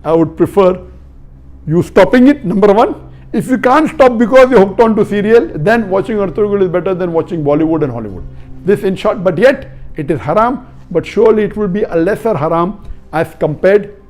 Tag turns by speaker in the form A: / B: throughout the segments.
A: I would prefer you stopping it, number one. If you can't stop because you're hooked on to serial, then watching Artugul is better than watching Bollywood and Hollywood. This in short, but yet it is haram, but surely it will be a lesser haram as compared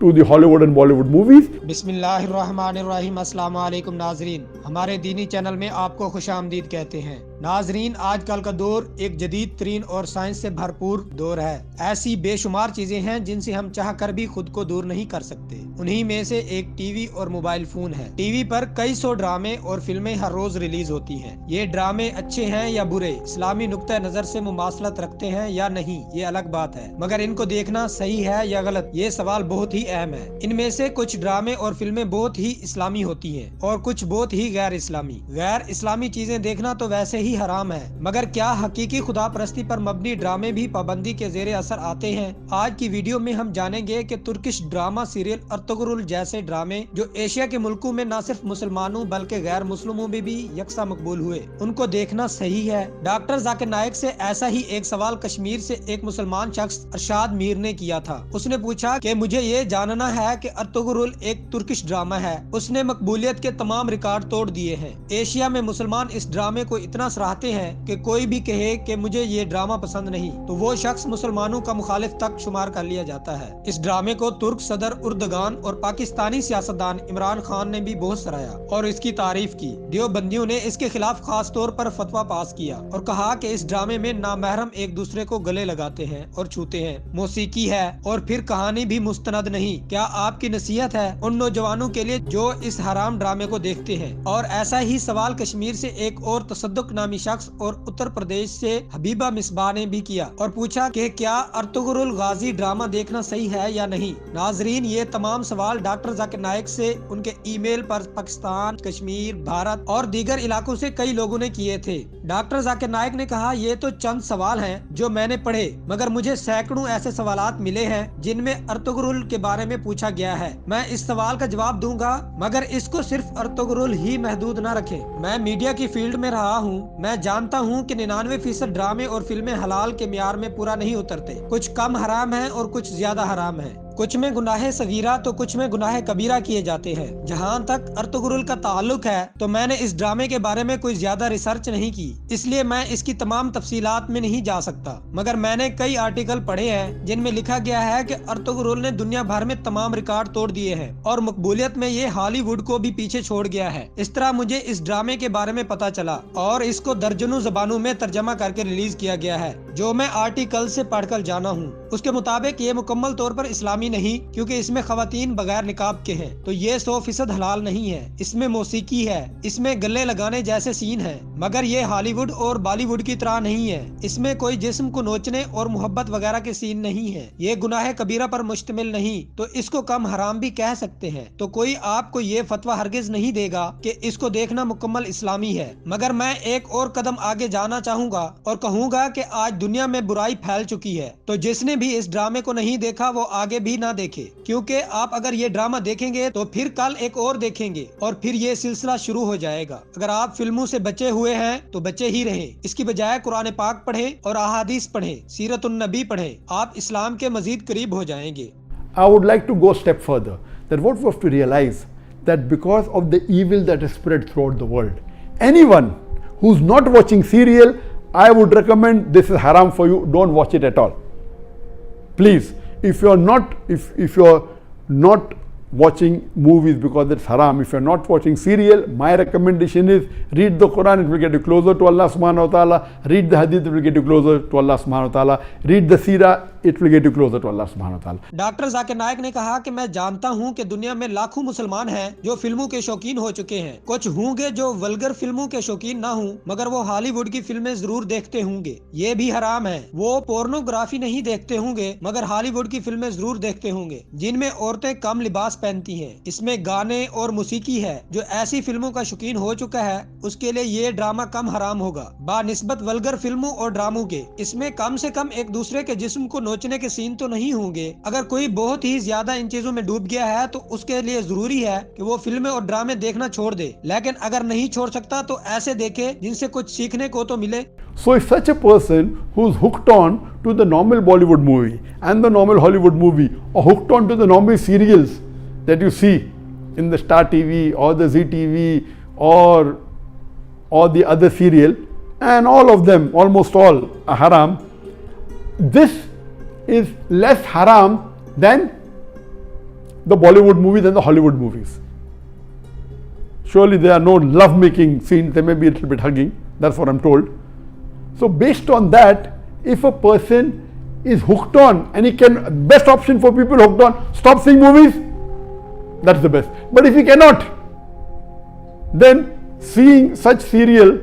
A: to the Hollywood and Bollywood movies.
B: बिस्मिल्लाहिर्रहमानिर्रहीम। अस्सलाम वालेकुम नाजरीन, हमारे दीनी channel में आपको खुशामदीद कहते हैं। नाजरीन, आजकल का दौर एक जदीद तरीन और साइंस से भरपूर दौर है। ऐसी बेशुमार चीजें हैं जिनसे हम चाह कर भी खुद को दूर नहीं कर सकते। उन्हीं में से एक टीवी और मोबाइल फोन है। टीवी पर कई सौ ड्रामे और फिल्में हर रोज रिलीज होती हैं। ये ड्रामे अच्छे हैं या बुरे, इस्लामी नुक्ता नजर से मुमासलत रखते हैं या नहीं, ये अलग बात है, मगर इनको देखना सही है या गलत, ये सवाल बहुत ही अहम है। इनमें से कुछ ड्रामे और फिल्में बहुत ही इस्लामी होती हैं और कुछ बहुत ही गैर इस्लामी। गैर इस्लामी चीजें देखना तो वैसे ही हराम है, मगर क्या हकीकी खुदा परस्ती पर मबनी ड्रामे भी पाबंदी के जेरे असर आते हैं? आज की वीडियो में हम जानेंगे कि तुर्किश ड्रामा सीरियल अर्तुगरुल जैसे ड्रामे जो एशिया के मुल्कों में न सिर्फ मुसलमानों बल्कि गैर मुस्लिमों में भी यकसा मकबूल हुए, उनको देखना सही है? डॉक्टर जाकिर नाइक से ऐसा ही एक सवाल कश्मीर से एक मुसलमान शख्स अरशाद मीर ने किया था। उसने पूछा कि मुझे ये जानना है कि अर्तुगरुल एक तुर्किश ड्रामा है। उसने मकबूलियत के तमाम रिकॉर्ड तोड़ दिए हैं। एशिया में मुसलमान इस ड्रामे को इतना सराहते हैं कि कोई भी कहे कि मुझे ये ड्रामा पसंद नहीं तो वो शख्स मुसलमानों का मुखालिफ तक शुमार कर लिया जाता है। इस ड्रामे को तुर्क सदर उर्दगान और पाकिस्तानी सियासतदान इमरान खान ने भी बहुत सराहा और इसकी तारीफ की। देवबंदियों ने इसके खिलाफ खास तौर पर फतवा पास किया और कहा कि इस ड्रामे में नामहरम एक दूसरे को गले लगाते हैं और छूते हैं, मौसीकी है और फिर कहानी भी मुस्तनद नहीं। क्या आपकी नसीहत है उन नौजवानों के लिए जो इस हराम ड्रामे को देखते हैं? और ऐसा ही सवाल कश्मीर से एक और तसद्दुक नामी शख्स और उत्तर प्रदेश से हबीबा मिसबा ने भी किया और पूछा कि क्या अर्तुगरुल गाजी ड्रामा देखना सही है या नहीं। नाजरीन, ये तमाम सवाल डॉक्टर जाकिर नाइक से उनके ईमेल पर पाकिस्तान, कश्मीर, भारत और दीगर इलाकों से कई लोगों ने किए थे। डॉक्टर जाकिर नाइक ने कहा, ये तो चंद सवाल हैं जो मैंने पढ़े, मगर मुझे सैकड़ों ऐसे सवालात मिले हैं जिनमें अर्तुगरुल के बारे में पूछा गया है। मैं इस सवाल का जवाब दूंगा, मगर इसको सिर्फ अर्तुगरुल ही महदूद न रखें। मैं मीडिया की फील्ड में रहा हूँ, मैं जानता हूँ कि 99% ड्रामे और फिल्में हलाल के म्यार में पूरा नहीं उतरते। कुछ कम हराम है और कुछ ज्यादा हराम है। कुछ में गुनाह सगीरा तो कुछ में गुनाह कबीरा किए जाते हैं। जहाँ तक अर्तुगरुल का ताल्लुक है तो मैंने इस ड्रामे के बारे में कोई ज्यादा रिसर्च नहीं की, इसलिए मैं इसकी तमाम तफसीलात में नहीं जा सकता, मगर मैंने कई आर्टिकल पढ़े हैं जिनमें लिखा गया है कि अर्तुगरुल ने दुनिया भर में तमाम रिकॉर्ड तोड़ दिए हैं और मकबूलियत में ये हॉलीवुड को भी पीछे छोड़ गया है। इस तरह मुझे इस ड्रामे के बारे में पता चला और इसको दर्जनों जबानों में तर्जमा करके रिलीज किया गया है, जो मैं आर्टिकल से पढ़कर जाना हूँ। उसके मुताबिक ये मुकम्मल तौर पर इस्लामी नहीं, क्योंकि इसमें खवातीन बगैर निकाब के हैं, तो ये 100% हलाल नहीं है। इसमें मौसीकी है, इसमें गले लगाने जैसे सीन है, मगर ये हॉलीवुड और बॉलीवुड की तरह नहीं है। इसमें कोई जिस्म को नोचने और मोहब्बत वगैरह के सीन नहीं है। ये गुनाह कबीरा पर मुश्तमिल नहीं, तो इसको कम हराम भी कह सकते हैं। तो कोई आपको ये फतवा हरगिज नहीं देगा कि इसको देखना मुकम्मल इस्लामी है, मगर मैं एक और कदम आगे जाना चाहूँगा और कहूँगा कि आज दुनिया में बुराई फैल चुकी है, तो जिसने भी इस ड्रामे को नहीं देखा वो आगे भी ना देखे, क्योंकि आप अगर ये ड्रामा देखेंगे तो फिर कल एक और देखेंगे और फिर ये सिलसिला शुरू हो जाएगा। अगर आप फिल्मों से बचे हुए हैं तो बचे ही रहें, इसकी बजाय कुरान पाक पढ़ें और अहादीस पढ़ें, सीरतुन नबी पढ़ें, आप इस्लाम के मजीद करीब हो जाएंगे।
A: I would like to go a step further, that what we have to realize that because of the evil that is spread throughout the world, anyone who's not watching serial, I would recommend this is haram for you, don't watch it at all. Please, if you're not watching movies because it's haram, if you're not watching serial, my recommendation is read the Quran, it will get you closer to Allah subhanahu wa ta'ala. Read the hadith, it will get you closer to Allah subhanahu wa ta'ala. Read the seerah, it will get you closer to Allah subhanahu wa ta'ala.
B: Doctor Zakir Naik ने कहा कि मैं जानता हूं कि दुनिया में लाखों मुसलमान हैं जो फिल्मों के शौकीन हो चुके हैं। कुछ होंगे जो वल्गर फिल्मों के शौकीन ना हों, मगर वो हॉलीवुड की फिल्में जरूर देखते होंगे। ये भी हराम है। वो पोर्नोग्राफी नहीं देखते होंगे, मगर हॉलीवुड की फिल्में जरूर देखते होंगे जिनमें औरतें कम लिबास पहनती हैं। इसमें गाने और मौसीकी है। जो ऐसी फिल्मों का शौकीन हो चुका है उसके लिए ये ड्रामा कम हराम होगा बानिस्बत वल्गर फिल्मों और ड्रामों के। इसमें कम से कम एक दूसरे के जिस्म को नोचने के सीन तो नहीं होंगे। अगर कोई बहुत ही ज्यादा इन चीजों में डूब गया है तो उसके लिए जरूरी है कि वो फिल्में और ड्रामे देखना छोड़ दे, लेकिन अगर नहीं छोड़ सकता तो ऐसे देखे जिनसे कुछ सीखने को तो मिले।
A: So if such a person who's hooked on to the normal Bollywood movie and the normal Hollywood movie, or hooked on to the normal serials, that you see in the Star TV or the Zee TV or the other serial, and all of them, almost all, are haram. This is less haram than the Bollywood movies and the Hollywood movies. Surely there are no love-making scenes, there may be a little bit hugging, that's what I'm told. So based on that, if a person is hooked on, and he can, best option for people hooked on, stop seeing movies, that's the best. But if he cannot, then seeing such serial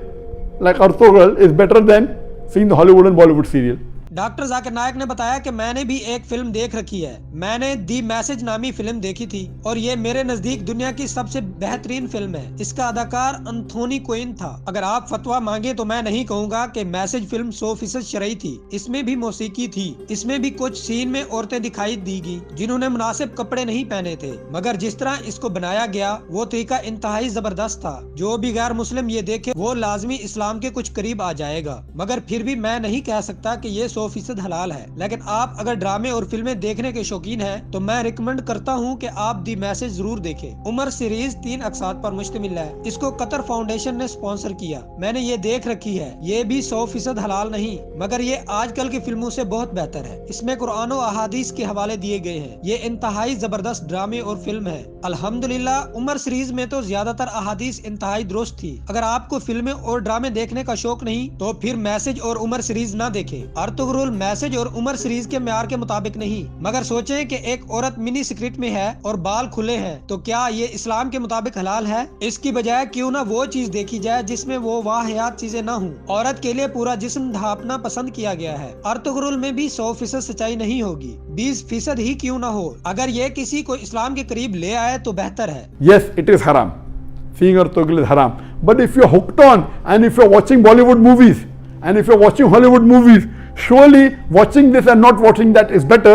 A: like Artogral is better than seeing the Hollywood and Bollywood serial.
B: Doctor Zakir Naik ने बताया कि मैंने भी एक film देख रखी है। मैंने दी मैसेज नामी फिल्म देखी थी और ये मेरे नजदीक दुनिया की सबसे बेहतरीन फिल्म है। इसका अदाकार एंथोनी क्विन था। अगर आप फतवा मांगे तो मैं नहीं कहूँगा कि मैसेज फिल्म 100% शरई थी। इसमें भी मौसीकी थी। इसमें भी कुछ सीन में औरतें दिखाई दी गई जिन्होंने मुनासिब कपड़े नहीं पहने थे, मगर जिस तरह इसको बनाया गया वो तरीका इंतहाई जबरदस्त था। जो भी गैर मुस्लिम ये देखे वो लाजमी इस्लाम के कुछ करीब आ जाएगा, मगर फिर भी मैं नहीं कह सकता कि ये 100% हलाल है। लेकिन आप अगर ड्रामे और फिल्में देखने के शौकीन हैं तो मैं रिकमेंड करता हूं कि आप दी मैसेज जरूर देखें। उमर सीरीज 3 अक़साद पर मुश्तमिल है। इसको कतर फाउंडेशन ने स्पॉन्सर किया। मैंने ये देख रखी है। ये भी 100% हलाल नहीं, मगर ये आजकल की फिल्मों से बहुत बेहतर है। इसमें कुरान और अहादीस के हवाले दिए गए हैं। ये इंतहाई जबरदस्त ड्रामे और फिल्म है। अल्हम्दुलिल्लाह उमर सीरीज में तो ज्यादातर अहादीस इंतहाई दुरुस्त थी। अगर आपको फिल्में और ड्रामे देखने का शौक नहीं तो फिर मैसेज और उमर सीरीज ना देखें। अर्तुगरुल मैसेज और उमर सीरीज के म्यार के मुताबिक नहीं, मगर सोचें कि एक औरत मिनी स्कर्ट में है और बाल खुले हैं तो क्या ये इस्लाम के मुताबिक हलाल है? इसकी बजाय क्यों ना वो चीज देखी जाए जिसमें वो वाहियात चीजें ना हों। औरत के लिए पूरा जिस्म ढांपना पसंद किया गया है। अर्तुगरुल में भी 100% सच्चाई नहीं होगी, 20% ही क्यों ना हो। अगर ये किसी को इस्लाम के करीब ले आए तो बेहतर है।
A: Yes, it is haram. Seeing Artogral is haram. But if you're hooked on, and if you're watching Bollywood movies, and if you're watching Hollywood movies, surely watching this and not watching that is better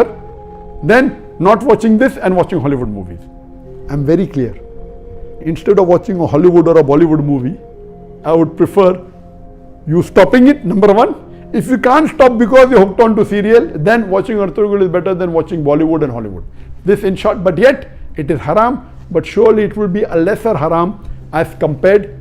A: than not watching this and watching Hollywood movies. I'm very clear. Instead of watching a Hollywood or a Bollywood movie, I would prefer you stopping it, number one. If you can't stop because you're hooked on to serial, then watching Artogral is better than watching Bollywood and Hollywood. This in short, but yet it is haram, but surely it will be a lesser haram as compared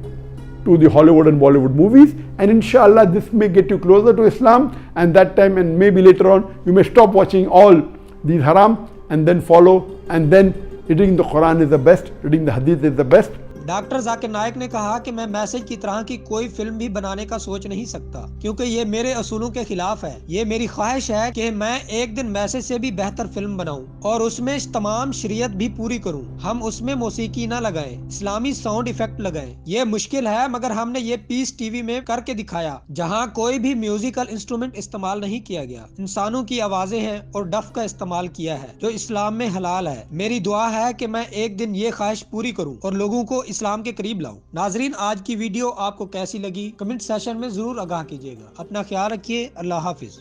A: to the Hollywood and Bollywood movies, and inshallah this may get you closer to Islam, and that time and maybe later on you may stop watching all these haram and then follow, and then reading the Quran is the best, reading the Hadith is the best.
B: Doctor Zakir Naik ने कहा कि मैं message की तरह की कोई film भी बनाने का सोच नहीं सकता क्योंकि ये मेरे असूलों के खिलाफ है। ये मेरी ख्वाहिश है कि मैं एक दिन मैसेज से भी बेहतर फिल्म बनाऊं और उसमें तमाम शरीयत भी पूरी करूं। हम उसमें मौसीकी ना लगाएं, इस्लामी साउंड इफेक्ट लगाएं। ये मुश्किल है, मगर हमने ये पीस टीवी में करके दिखाया जहां कोई भी म्यूजिकल इंस्ट्रूमेंट इस्तेमाल नहीं किया गया। इंसानों की आवाजें हैं और डफ का इस्तेमाल किया है जो इस्लाम में हलाल है। मेरी दुआ है कि मैं एक दिन ये ख्वाहिश पूरी करूं और लोगों को इस्लाम के करीब लाऊं। नाजरीन, आज की वीडियो आपको कैसी लगी कमेंट सेशन में जरूर आगाह कीजिएगा। अपना ख्याल रखिए। अल्लाह हाफिज।